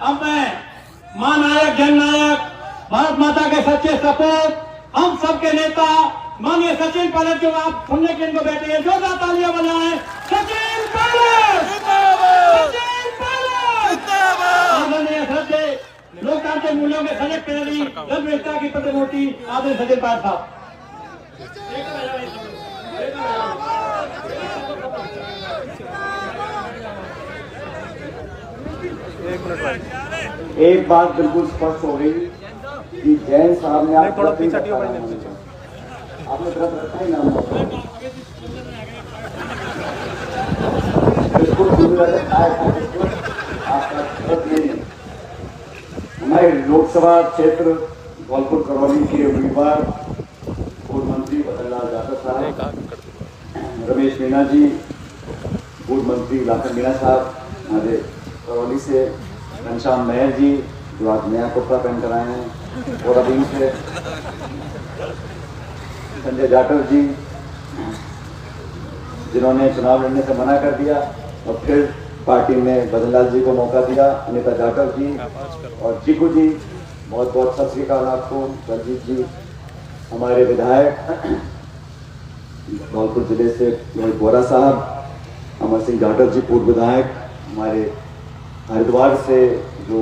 अब मैं महानायक जननायक भारत माता के सच्चे सपूत हम सबके नेता माननीय सचिन पायलट जो आप सुनने के इनको बैठे हैं, जोरदार तालियां बजाएं। सचिन पायलट सचिन पायलट आदरणीय श्रद्धेय लोकतांत्रिक मूल्यों के सजग प्रहरी जनविधता की प्रतिमूर्ति आदरणीय सचिन पायलट साहब। एक बात बिल्कुल स्पष्ट हो गई कि जैन साहब ने आपने व्रत रखा ही नाम बिल्कुल आपका व्रत नहीं। हमारे लोकसभा क्षेत्र धौलपुर करौली के उम्मीदवार पूर्व मंत्री बदनलाल जाटव साहब, रमेश मीणा जी, पूर्व मंत्री लाखन मीणा साहब हमारे करौली से, घनश्याम मेहर जी जो आज नया कुर्ता पहन कर आए हैं, और अभी से संजय जाटव जी जिन्होंने चुनाव लड़ने से मना कर दिया और फिर पार्टी ने बदनलाल जी को मौका दिया, अनिता जाटव जी और चीकू जी, बहुत बहुत सत श्री अकाल आपको। रंजीत जी हमारे विधायक धौलपुर जिले से रोहित बोरा साहब, अमर सिंह जाटव जी पूर्व विधायक, हमारे हरिद्वार से जो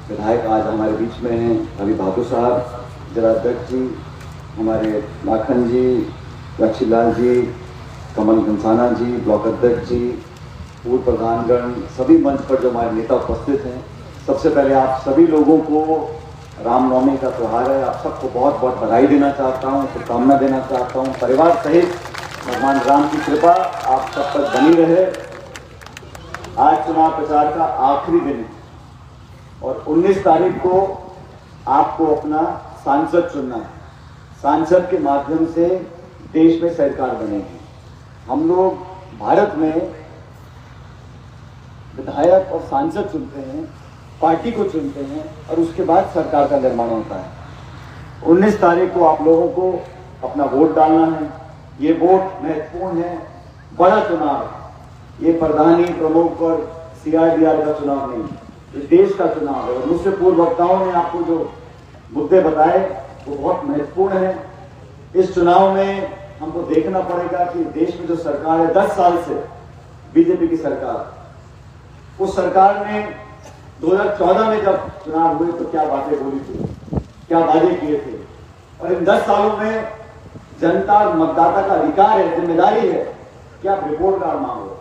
विधायक आज हमारे बीच में हैं रवि बहादुर साहब, जिलाध्यक्ष जी हमारे लाखन जी, रक्षीलाल जी, कमल घनसाना जी, ब्लॉक अध्यक्ष जी, पूर्व प्रधानगण, सभी मंच पर जो हमारे नेता उपस्थित हैं, सबसे पहले आप सभी लोगों को रामनवमी का त्यौहार है, आप सबको बहुत बहुत बधाई देना चाहता हूँ, शुभकामना देना चाहता हूँ। परिवार सहित भगवान राम की कृपा आप सब तक बनी रहे। आज चुनाव प्रचार का आखिरी दिन है और 19 तारीख को आपको अपना सांसद चुनना है। सांसद के माध्यम से देश में सरकार बनेगी। हम लोग भारत में विधायक और सांसद चुनते हैं, पार्टी को चुनते हैं और उसके बाद सरकार का निर्माण होता है। 19 तारीख को आप लोगों को अपना वोट डालना है। ये वोट महत्वपूर्ण है, बड़ा चुनाव है। ये प्रधानी प्रमुख और CRDR का चुनाव नहीं, ये देश का चुनाव है। और मुझसे पूर्व वक्ताओं ने आपको जो मुद्दे बताए वो बहुत महत्वपूर्ण है। इस चुनाव में हमको देखना पड़ेगा कि देश में जो सरकार है 10 साल से बीजेपी की सरकार, उस सरकार ने 2014 में जब चुनाव हुए तो क्या बातें बोली थी, क्या वादे किए थे, और इन 10 सालों में जनता और मतदाता का अधिकार है, जिम्मेदारी है कि आप रिपोर्ट कार्ड मांगो।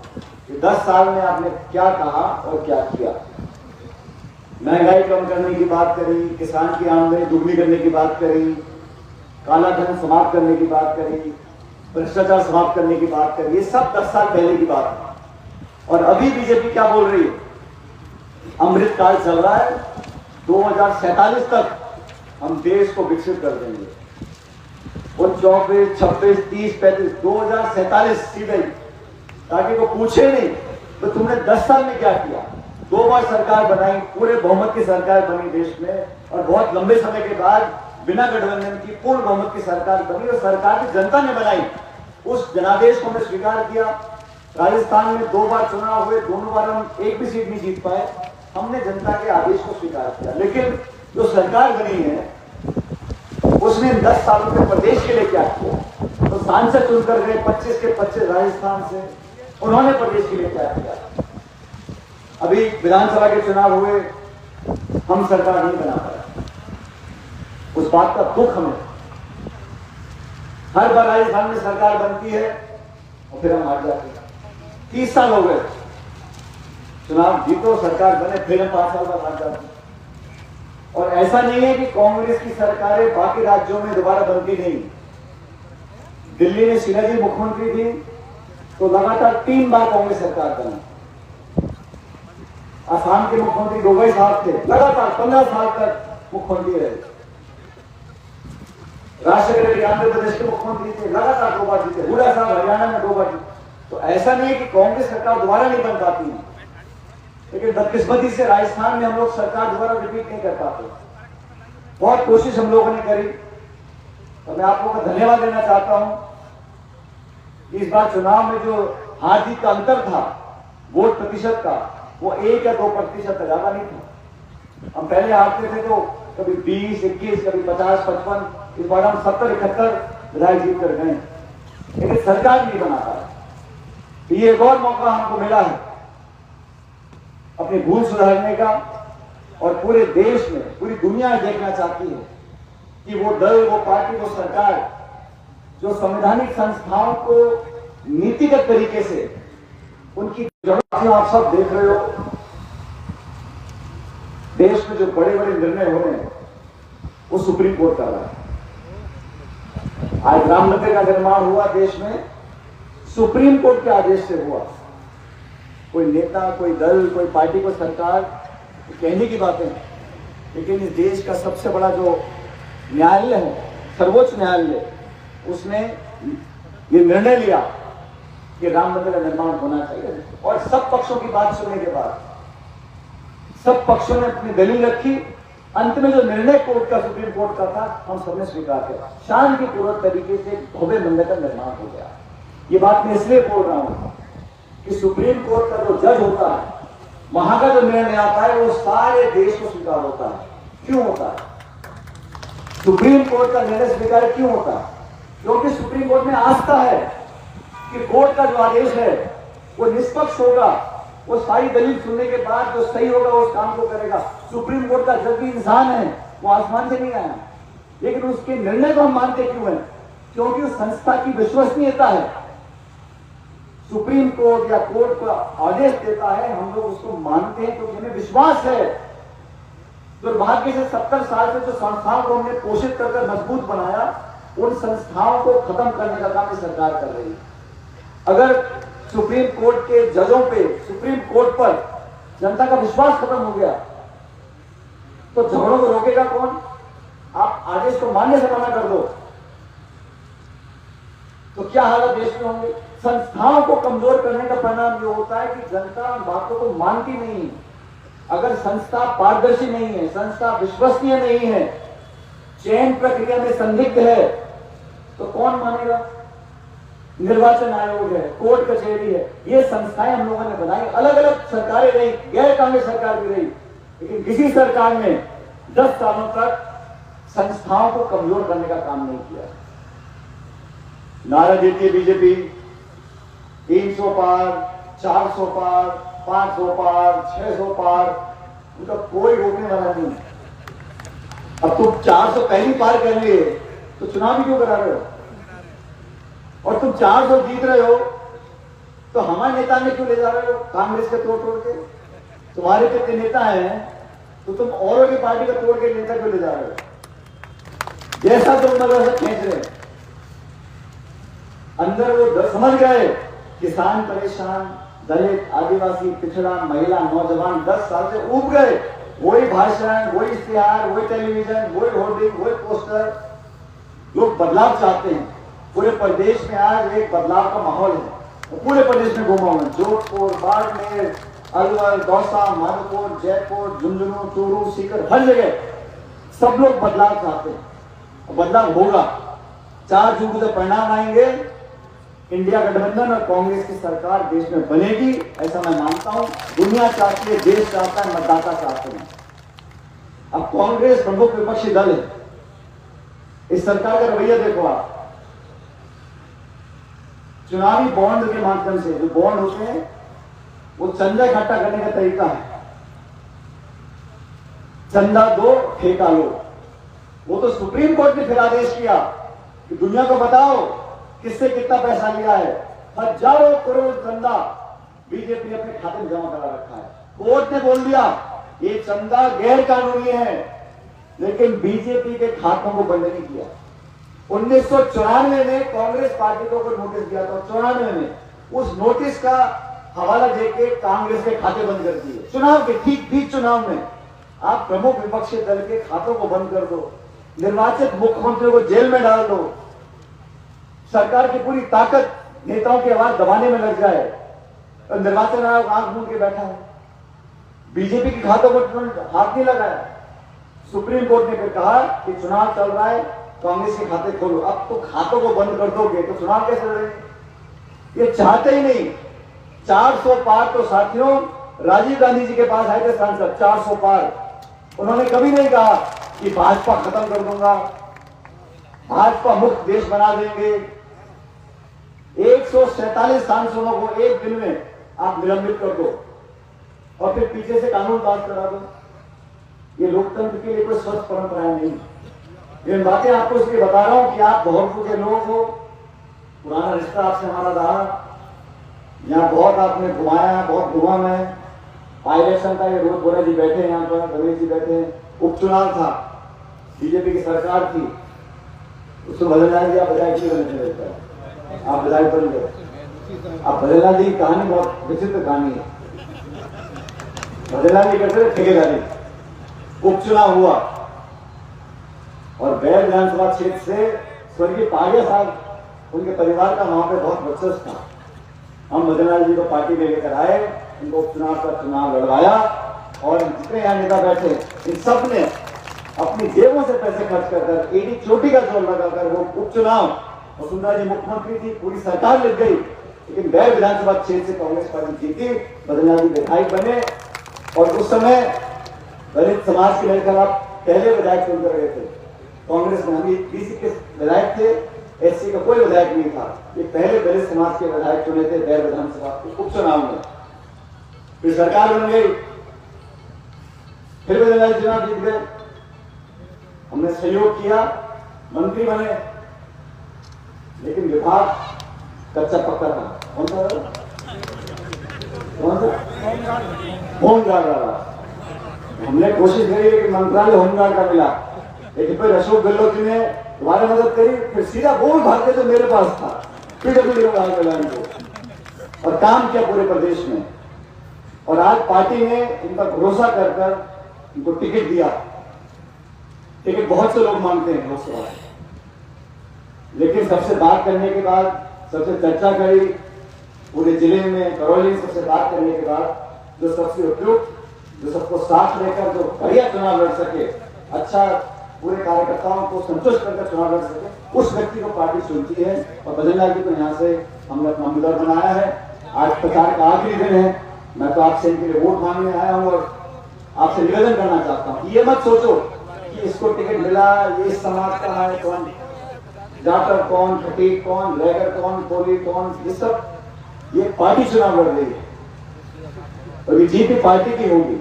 ये 10 साल में आपने क्या कहा और क्या किया। महंगाई कम करने की बात करी, किसान की आमदनी दुगनी करने की बात करी, काला धन समाप्त करने की बात करी, भ्रष्टाचार समाप्त करने की बात करी। ये सब 10 साल पहले की बात है। और अभी बीजेपी क्या बोल रही है, अमृत काल चल रहा है, 2047 तक हम देश को विकसित कर देंगे। वो 24, 26, 30, 35, 2047 सीधे, ताकि वो पूछे नहीं तो तुमने 10 साल में क्या किया। 2 बार सरकार बनाई, पूरे बहुमत की सरकार बनी देश में, और बहुत लंबे समय के बाद बिना गठबंधन की पूर्ण बहुमत की सरकार बनी, और सरकार की जनता ने बनाई। उस जनादेश को हमने स्वीकार किया। राजस्थान में 2 बार चुनाव हुए, दोनों बार हम एक भी सीट नहीं जीत पाए। हमने जनता के आदेश को स्वीकार किया। लेकिन जो सरकार बनी है उसने 10 सालों में प्रदेश के लिए क्या किया। तो सांसद चुनकर गए 25 के 25 राजस्थान से, उन्होंने प्रदेश के लिए क्या किया। अभी विधानसभा के चुनाव हुए, हम सरकार नहीं बना पाए, उस बात का दुख हमें। हर बार राजस्थान में सरकार बनती है और फिर हम हार जाते हैं। 30 साल हो गए, चुनाव जीतो, सरकार बने, फिर हम 5 साल बाद हार जाते हैं। और ऐसा नहीं है कि कांग्रेस की सरकारें बाकी राज्यों में दोबारा बनती नहीं। दिल्ली में शीला जी मुख्यमंत्री थी तो लगातार 3 बार कांग्रेस सरकार बनी। असम के मुख्यमंत्री गोगोई साहब थे, लगातार 15 साल तक मुख्यमंत्री रहे। राष्ट्रपति आंध्र प्रदेश के मुख्यमंत्री थे, लगातार 2 बार जीते। हुड्डा साहब हरियाणा में 2 बार जीते। तो ऐसा नहीं है कि कांग्रेस सरकार दोबारा नहीं बन पाती है, लेकिन बदकिस्मती से राजस्थान में हम लोग सरकार दोबारा रिपीट नहीं कर पाते। बहुत कोशिश हम लोगों ने करी, तो मैं आप लोगों का धन्यवाद देना चाहता हूं। इस बार चुनाव में जो हार जीत का अंतर था वोट प्रतिशत का, वो 1 या 2% ज्यादा नहीं था। हम पहले हारते थे तो कभी 20, 21, कभी 50, 55, इस बार हम 70, 71 विधायक जीत कर गए, लेकिन सरकार नहीं बना पाया। ये एक और मौका हमको मिला है अपनी भूल सुधारने का, और पूरे देश में, पूरी दुनिया देखना चाहती है कि वो दल, वो पार्टी, वो सरकार जो संवैधानिक संस्थाओं को नीतिगत तरीके से उनकी जरूरत, आप सब देख रहे हो देश में जो बड़े बड़े निर्णय हो रहे हैं वो सुप्रीम कोर्ट कर रहा है। आज राम मंदिर का निर्माण हुआ देश में सुप्रीम कोर्ट के आदेश से हुआ। कोई नेता, कोई दल, कोई पार्टी, कोई सरकार कहने की बातें, लेकिन इस देश का सबसे बड़ा जो न्यायालय है, सर्वोच्च न्यायालय, उसने ये निर्णय लिया कि राम मंदिर का निर्माण होना चाहिए। और सब पक्षों की बात सुनने के बाद सब पक्षों ने अपनी दलील रखी। अंत में जो निर्णय कोर्ट का, सुप्रीम कोर्ट का था, हम सबने स्वीकार किया। शांतिपूर्वक तरीके से भव्य मंदिर का निर्माण हो गया। ये बात मैं इसलिए बोल रहा हूं कि सुप्रीम कोर्ट का जो जज होता है, वहां का जो निर्णय आता है वो सारे देश को स्वीकार होता है। क्यों होता है? सुप्रीम कोर्ट का निर्णय स्वीकार क्यों होता है? क्योंकि सुप्रीम कोर्ट में आस्था है कि कोर्ट का जो आदेश है वो निष्पक्ष होगा, वो सारी दलील सुनने के बाद जो सही होगा वो उस काम को करेगा। सुप्रीम कोर्ट का जज भी इंसान है, वो आसमान से नहीं आया, लेकिन उसके निर्णय को हम मानते क्यों है? क्योंकि उस संस्था की विश्वसनीयता है। सुप्रीम कोर्ट या कोर्ट का आदेश देता है, हम लोग उसको मानते हैं क्योंकि हमें विश्वास है। दुर्भाग्य से 70 साल से जो संस्थाओं को हमने पोषित कर मजबूत बनाया, उन संस्थाओं को खत्म करने का काम सरकार कर रही है। अगर सुप्रीम कोर्ट के जजों पे, सुप्रीम कोर्ट पर जनता का विश्वास खत्म हो गया तो झगड़ों को रोकेगा कौन? आप आदेश को मानने से मना कर दो तो क्या हालत देश में होंगे? संस्थाओं को कमजोर करने का परिणाम यह होता है कि जनता उन बातों को मानती नहीं है। अगर संस्था पारदर्शी नहीं है, संस्था विश्वसनीय नहीं है, चयन प्रक्रिया में संदिग्ध है, तो कौन मानेगा? निर्वाचन आयोग है, कोर्ट कचहरी है, ये संस्थाएं हम लोगों ने बनाई। अलग अलग सरकारें रही, गैर कांग्रेस सरकार भी रही, लेकिन किसी सरकार ने 10 सालों तक संस्थाओं को कमजोर करने का काम नहीं किया। नारा देती है बीजेपी 300 पार, 400 पार, 500 पार, 600 पार, उनका कोई रोकने वाला नहीं। अब तुम 400 पहली पार कर लिए तो चुनाव भी क्यों करा रहे हो? और तुम 400 जीत रहे हो तो हमारे नेता में क्यों ले जा रहे हो कांग्रेस के तोड़ के? तुम्हारे कितने नेता हैं तो तुम औरों की पार्टी का तोड़ के नेता क्यों ले जा रहे हो? जैसा तुम मतलब खींच रहे, अंदर वो समझ गए किसान परेशान, दलित, आदिवासी, पिछड़ा, महिला, नौजवान 10 साल से ऊब गए। वही भाषण, वही इश्तिहार, वही टेलीविजन, वही होर्डिंग, वही पोस्टर। लोग बदलाव चाहते हैं। पूरे प्रदेश में आज एक बदलाव का माहौल है। पूरे प्रदेश में घूमा हूं, जोधपुर, बाड़मेर, अलवर, दौसा, माधोपुर, जयपुर, झुंझुनू, चूरू, सीकर, हर जगह सब लोग बदलाव चाहते हैं। बदलाव होगा। 4 जून को जब परिणाम आएंगे, इंडिया गठबंधन और कांग्रेस की सरकार देश में बनेगी, ऐसा मैं मानता हूं। दुनिया चाहती है, देश चाहता है, मतदाता चाहते हैं। अब कांग्रेस प्रमुख विपक्षी दल है। इस सरकार का रवैया देखो आप। चुनावी बॉन्ड के माध्यम से, जो बॉन्ड होते हैं वो चंदा इकट्ठा करने का तरीका है। चंदा दो, ठेका लो। वो तो सुप्रीम कोर्ट ने फिर आदेश किया कि दुनिया को बताओ किससे कितना पैसा लिया है। हजारों करोड़ चंदा बीजेपी ने अपने खाते में जमा करा रखा है। कोर्ट ने बोल दिया ये चंदा गैर कानूनी है, लेकिन बीजेपी के खातों को बंद नहीं किया। 1994 में कांग्रेस पार्टी को नोटिस दिया था। 94 में उस नोटिस का हवाला देके कांग्रेस के खाते बंद कर दिए। चुनाव के ठीक बीच चुनाव में आप प्रमुख विपक्षी दल के खातों को बंद कर दो, निर्वाचित मुख्यमंत्रियों को जेल में डाल दो, सरकार की पूरी ताकत नेताओं की आवाज दबाने में लग जाए, तो निर्वाचन आयोग आंख मूंद के बैठा है। बीजेपी के खातों को हाथ नहीं लगाया। सुप्रीम कोर्ट ने फिर कहा कि चुनाव चल रहा है, कांग्रेस के खाते खोलो। अब तो खातों को बंद कर दोगे तो चुनाव कैसे लड़ेंगे? ये चाहते ही नहीं। 400 पार तो साथियों राजीव गांधी जी के पास आए थे सांसद, 400 पार। उन्होंने कभी नहीं कहा कि भाजपा खत्म कर दूंगा, भाजपा मुक्त देश बना देंगे। 147 सांसदों को एक दिन में आप निलंबित कर दो और फिर पीछे से कानून पास करा दो। ये लोकतंत्र के लिए कोई स्वस्थ परंपरा नहीं। ये बातें आपको इसलिए बता रहा हूं कि आप बहरपुर के लोग हो, पुराना रिश्ता आपसे हमारा रहा, यहाँ बहुत आपने घुमाया, बहुत घुमा मैं। इलेक्शन का ये रोज बोरा जी बैठे हैं यहाँ पर, रमेश जी बैठे हैं, उपचुनाव था, बीजेपी की सरकार थी, उसको बदलना जी आप विधायक नहीं बनने देता है, आप विधायक बन गए। आप बदलना जी की कहानी बहुत विचित्र कहानी है। बदलना जी करते ठेकेदारी, उपचुनाव हुआ और बैर विधानसभा क्षेत्र से स्वर्गीय पागे साहब, उनके परिवार का वहां पे बहुत वर्चस्व था। हम बद्रीनाथ जी को पार्टी में लेकर आए, उनको उपचुनाव का चुनाव लड़वाया और जितने यहाँ नेता बैठे इन सब ने अपनी जेबों से पैसे खर्च कर एडी चोटी का जोर लगाकर वो उपचुनाव, वसुंधरा जी मुख्यमंत्री थी, पूरी सरकार लग गई, लेकिन बैर विधानसभा क्षेत्र से कांग्रेस पार्टी जीती, बद्रीनाथ जी विधायक बने। और उस समय दलित समाज के लेकर आप पहले विधायक चुनकर गए थे कांग्रेस में। हम बीसी के विधायक थे, एससी का कोई विधायक नहीं था, ये पहले दलित समाज के विधायक चुने थे बैर विधानसभा के उपचुनाव में। फिर सरकार बन गई, फिर बद्रीनाथ चुनाव जीत गए, हमने सहयोग किया, मंत्री बने, लेकिन विभाग कच्चा पक्का था। कौन सा होमगार्ड वाला, हमने कोशिश करी लेकिन मंत्रालय होमगार्ड का मिला, लेकिन फिर अशोक गहलोत जी ने दोबारा मदद करी, फिर सीधा बोल भागते तो मेरे पास था, पीडब्ल्यूडी का मिला इनको और काम किया पूरे प्रदेश में। और आज पार्टी ने इन पर भरोसा कर इनको टिकट दिया। टिकट बहुत से लोग मांगते हैं लोकसभा, लेकिन सबसे बात करने के बाद, सबसे चर्चा करी पूरे जिले में, करौली में सबसे बात करने के बाद जो सबसे उपयुक्त, जो सबको साथ लेकर जो बढ़िया चुनाव लड़ सके, अच्छा पूरे कार्यकर्ताओं को संतुष्ट करके चुनाव लड़ सके, उस व्यक्ति को पार्टी चुनती है। और बद्रीनाथ जी को यहाँ से हमने अपना उम्मीदवार बनाया है। आज प्रचार का आखिरी दिन है, मैं तो आपसे इनके लिए वोट मांगने आया हूँ और आपसे निवेदन करना चाहता हूँ। ये मत सोचो कि इसको टिकट मिला, ये समाज का है, कौन जाटर कौन, फटीक कौन, लेगर कौन, कोली कौन, ये सब ये पार्टी चुनाव लड़ रही है और ये जीत भी पार्टी की होगी।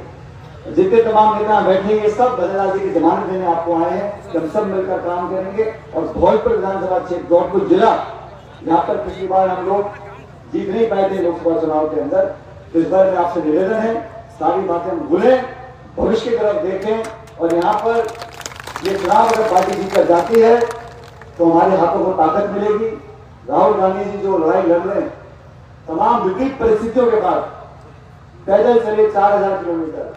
जितने तमाम नेता बैठे ये सब बद्रीनाथ जी की जमानत देने आपको आए हैं कि हम सब मिलकर काम करेंगे। और धौलपुर विधानसभा क्षेत्र, धौलपुर जिला, जहाँ पर पिछली बार हम लोग जीत नहीं पाए थे लोकसभा चुनाव के अंदर, तो इस बार में आपसे निवेदन है सारी बातें हम भूलें, भविष्य की तरफ देखें। और यहाँ पर ये चुनाव अगर पार्टी जीत कर जाती है तो हमारे हाथों को ताकत मिलेगी। राहुल गांधी जी जो लड़ाई लड़ रहे हैं, तमाम विपरीत परिस्थितियों के बाद पैदल चले 4000 किलोमीटर,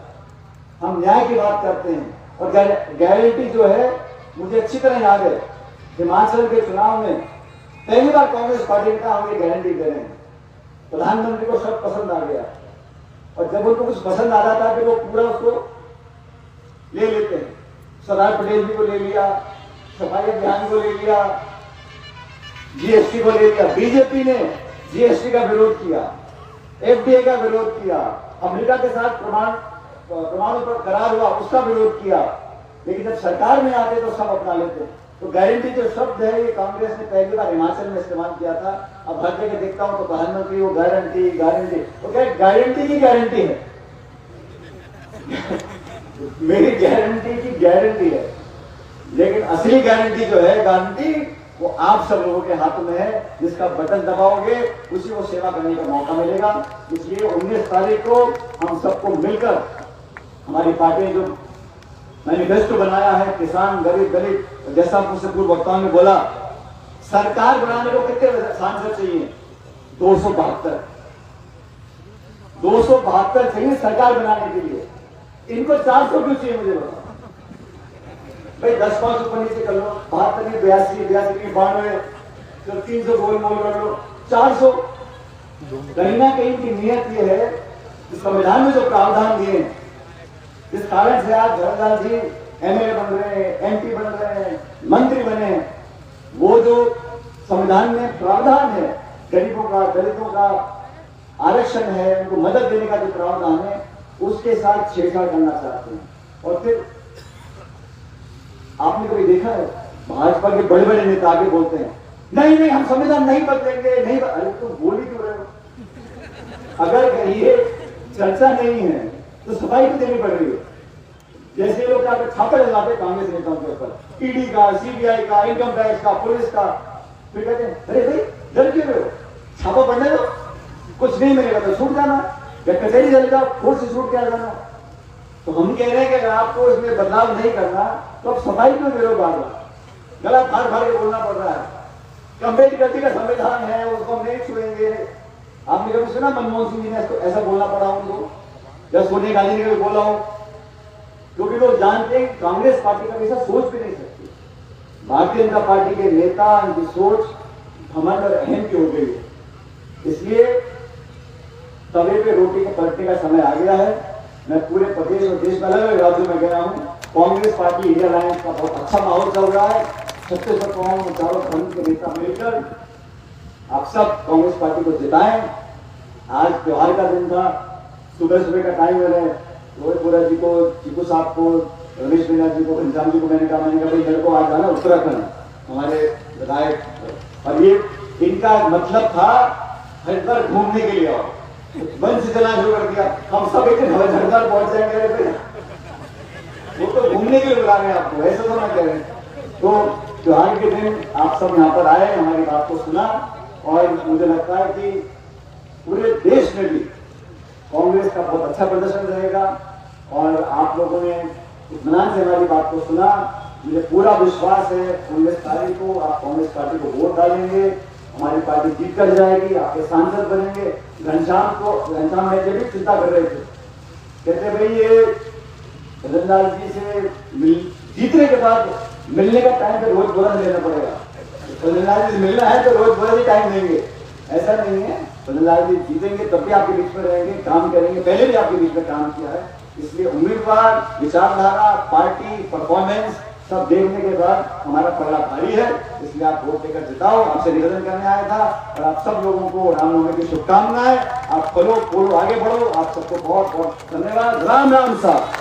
हम न्याय की बात करते हैं। और गारंटी जो है, मुझे अच्छी तरह याद है हिमाचल के चुनाव में पहली बार कांग्रेस पार्टी ने कहा हम ये गारंटी दे रहे हैं, प्रधानमंत्री को सब पसंद आ गया। और जब उनको कुछ पसंद आ जाता है कि वो पूरा उसको ले लेते हैं। सरदार पटेल जी को ले लिया, सफाई अभियान को ले लिया, जीएसटी को ले लिया। बीजेपी ने जीएसटी का विरोध किया, एफडीए का विरोध किया, अमेरिका के साथ प्रमाणों पर करार हुआ उसका विरोध किया, लेकिन जब सरकार में आते तो सब अपना लेते। तो गारंटी जो शब्द है ये कांग्रेस ने पहली बार हिमाचल में इस्तेमाल किया था। अब हर जगह देखता हूं तो प्रधानमंत्री वो गारंटी गारंटी, तो क्या गारंटी की गारंटी है मेरी गारंटी की गारंटी है, लेकिन असली गारंटी जो है, गारंटी वो आप सब लोगों के हाथ में है। जिसका बटन दबाओगे उसी को सेवा करने का मौका मिलेगा। इसलिए 19 तारीख को हम सबको मिलकर, हमारी पार्टी ने जो मैनिफेस्टो बनाया है, किसान, गरीब, दलित, जैसा मुझसे पूर्व वक्ताओं ने बोला, सरकार बनाने को कितने सांसद चाहिए? 272 चाहिए सरकार बनाने के लिए। इनको 400 क्यों चाहिए मुझे बताओ भाई? 10-5 ऊपर नीचे कर लो, 72, 82, 92, 300 गोल मोल कर लो, 400। कहीं ना कहीं की नियत ये है, संविधान में जो प्रावधान दिए हैं, जिस कारण से आज जवाहरलाल जी एमएलए बन रहे हैं, एमपी बन रहे हैं, मंत्री बने हैं, वो जो संविधान में प्रावधान है, गरीबों का, दलितों का आरक्षण है, उनको मदद देने का जो प्रावधान है, उसके साथ छेड़छाड़ करना चाहते हैं। और फिर आपने कभी देखा है भाजपा के बड़े बड़े नेता आगे बोलते हैं नहीं नहीं हम संविधान नहीं बदलेंगे, नहीं अरे तुम बोल ही क्यों रहे हो? अगर ये चर्चा नहीं है तो सफाई क्यों देनी पड़ रही है? जैसे लोग आगे छापे लगाते कांग्रेस नेताओं के ऊपर, ईडी का, सीबीआई का, इनकम टैक्स का, पुलिस का, फिर कहते हैं अरे भाई डर क्यों रहे हो, छापा पड़ने दो, कुछ नहीं मिलेगा तो छूट जाना, या कचहरी चले जाओ, कोर्ट से छूट के आ जाना। तो हम कह रहे हैं कि अगर आपको इसमें बदलाव नहीं करना तो आप सफाई क्यों दे रहे हो? बार बार गला फाड़ फाड़ के बोलना पड़ रहा है। अम्बेडकर जी का संविधान है उसको हम नहीं छुएंगे। आपने कभी सुना मनमोहन सिंह जी ने ऐसा बोलना पड़ा उनको, या सोनिया गांधी ने कभी बोला हो? क्योंकि लोग जानते हैं कांग्रेस पार्टी का ऐसा सोच भी नहीं सकती। भारतीय जनता पार्टी के नेता इनकी सोच घमंड और अहम की हो गई है। इसलिए तवे पे रोटी के पलटने का समय आ गया है। मैं पूरे प्रदेश और देश में अलग अलग राज्यों में गया हूं। कांग्रेस पार्टी इंडिया अलायंस का बहुत अच्छा माहौल चल रहा है। छत्तीसगढ़ कांग्रेस चारों फ्रंट के नेता मिलकर आप सब कांग्रेस पार्टी को जिताएं। आज त्योहार का दिन था, सुबह सुबह का टाइम है। रोहित बोरा जी को, चीकू साहब को, रमेश मीना जी को, घनश्याम जी को मैंने कहा भाई मेरे को आज जाना उत्तराखंड, हमारे विधायक, और ये इनका मतलब था हरिद्वार घूमने के लिए। और मन से चलना शुरू कर दिया, हम सब एक दिन हरिद्वार पहुंच जाएंगे। वो तो घूमने के लिए बुला रहे हैं आपको, ऐसा तो ना कह रहे हैं। तो त्योहार के दिन आप सब यहाँ पर आए, हमारी बात को सुना, और मुझे लगता है कि पूरे देश में भी कांग्रेस का बहुत अच्छा प्रदर्शन रहेगा। और आप लोगों ने इत्मीनान से हमारी बात को सुना। मुझे पूरा विश्वास है 19 तारीख को आप कांग्रेस पार्टी को वोट डालेंगे, हमारी पार्टी जीत कर जाएगी, आपके सांसद बनेंगे। घनश्याम में भी चिंता कर रहे थे, कहते भाई ये रंजनलाल जी से जीतने के बाद मिलने का टाइम पे रोज बोरा लेना पड़ेगा। रंजनलाल जी मिलना है तो रोज बोरा ही टाइम देंगे, ऐसा नहीं है। रंजनलाल जी जीतेंगे तब भी आपके बीच में रहेंगे, काम करेंगे, पहले भी आपके बीच में काम किया है। इसलिए उम्मीदवार, विचारधारा, पार्टी, परफॉर्मेंस सब देखने के बाद हमारा पगला भारी है। इसलिए आप वोट देकर जिताओ, आपसे निवेदन करने आया था। और आप सब लोगों को रामनवमी की शुभकामनाएं। आप फलो फूलो आगे बढ़ो। आप सबको बहुत बहुत धन्यवाद। राम राम साहब।